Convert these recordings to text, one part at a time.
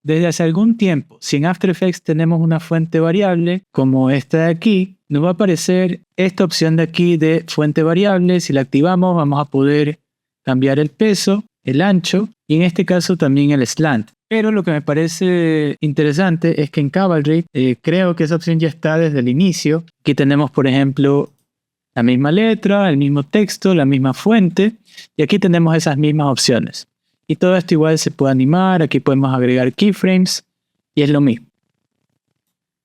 Desde hace algún tiempo, si en After Effects tenemos una fuente variable, como esta de aquí, nos va a aparecer esta opción de aquí de fuente variable. Si la activamos, vamos a poder cambiar el peso, el ancho y en este caso también el slant. Pero lo que me parece interesante es que en Cavalry creo que esa opción ya está desde el inicio. Aquí tenemos, por ejemplo, la misma letra, el mismo texto, la misma fuente y aquí tenemos esas mismas opciones. Y todo esto igual se puede animar, aquí podemos agregar keyframes y es lo mismo.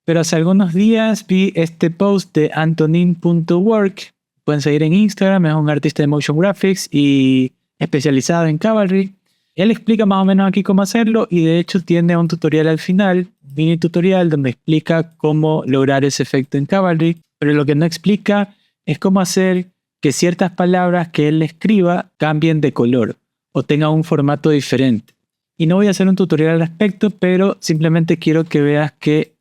Pero hace algunos días vi este post de Antonin.work. Pueden seguir en Instagram, es un artista de motion graphics y especializado en Cavalry. Él explica más o menos aquí cómo hacerlo y de hecho tiene un tutorial al final, un mini tutorial donde explica cómo lograr ese efecto en Cavalry. Pero lo que no explica es cómo hacer que ciertas palabras que él escriba cambien de color o tengan un formato diferente. Y no voy a hacer un tutorial al respecto, pero simplemente quiero que veas que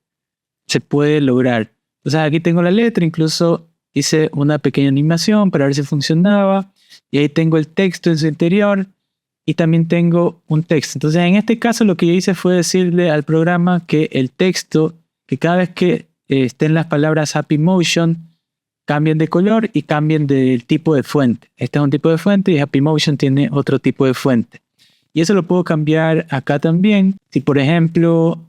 se puede lograr. O sea, aquí tengo la letra, incluso hice una pequeña animación para ver si funcionaba. Y ahí tengo el texto en su interior y también tengo un texto. Entonces, en este caso lo que yo hice fue decirle al programa que el texto, que cada vez que estén las palabras Happy Motion, cambien de color y cambien del tipo de fuente. Este es un tipo de fuente y Happy Motion tiene otro tipo de fuente. Y eso lo puedo cambiar acá también. Si, por ejemplo,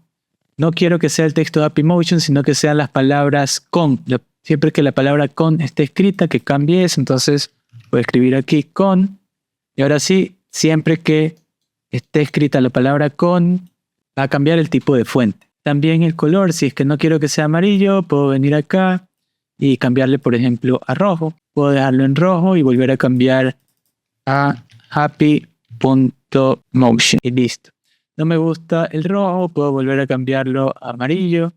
no quiero que sea el texto de Happy Motion, sino que sean las palabras con. Siempre que la palabra con esté escrita, que cambie eso. Entonces, voy a escribir aquí con. Y ahora sí, siempre que esté escrita la palabra con, va a cambiar el tipo de fuente. También el color, si es que no quiero que sea amarillo, puedo venir acá y cambiarle, por ejemplo, a rojo. Puedo dejarlo en rojo y volver a cambiar a happy.motion. Y listo. No me gusta el rojo, puedo volver a cambiarlo a amarillo.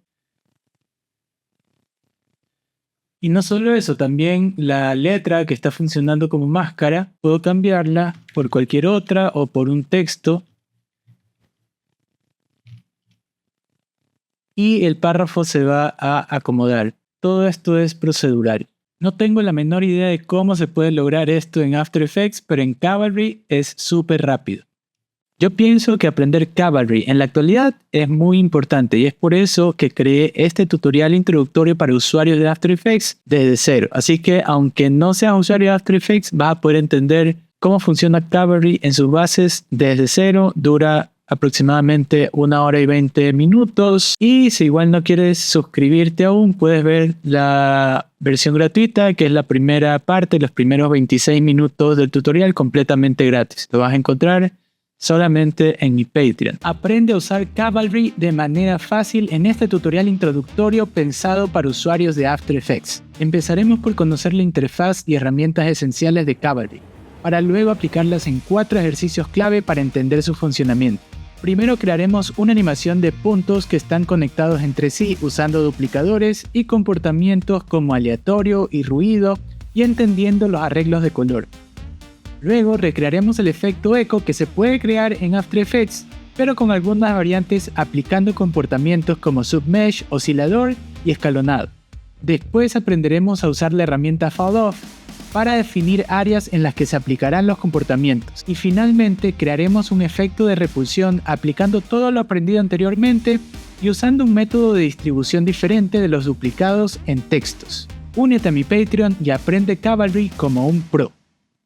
Y no solo eso, también la letra que está funcionando como máscara, puedo cambiarla por cualquier otra o por un texto. Y el párrafo se va a acomodar. Todo esto es procedural. No tengo la menor idea de cómo se puede lograr esto en After Effects, pero en Cavalry es súper rápido. Yo pienso que aprender Cavalry en la actualidad es muy importante y es por eso que creé este tutorial introductorio para usuarios de After Effects desde cero. Así que aunque no seas usuario de After Effects, vas a poder entender cómo funciona Cavalry en sus bases desde cero. Dura aproximadamente 1 hora y 20 minutos. Y si igual no quieres suscribirte aún, puedes ver la versión gratuita, que es la primera parte, los primeros 26 minutos del tutorial completamente gratis. Lo vas a encontrar solamente en mi Patreon. Aprende a usar Cavalry de manera fácil en este tutorial introductorio pensado para usuarios de After Effects. Empezaremos por conocer la interfaz y herramientas esenciales de Cavalry, para luego aplicarlas en 4 ejercicios clave para entender su funcionamiento. Primero crearemos una animación de puntos que están conectados entre sí usando duplicadores y comportamientos como aleatorio y ruido y entendiendo los arreglos de color. Luego recrearemos el efecto eco que se puede crear en After Effects, pero con algunas variantes aplicando comportamientos como submesh, oscilador y escalonado. Después aprenderemos a usar la herramienta Fall Off para definir áreas en las que se aplicarán los comportamientos. Y finalmente crearemos un efecto de repulsión aplicando todo lo aprendido anteriormente y usando un método de distribución diferente de los duplicados en textos. Únete a mi Patreon y aprende Cavalry como un pro.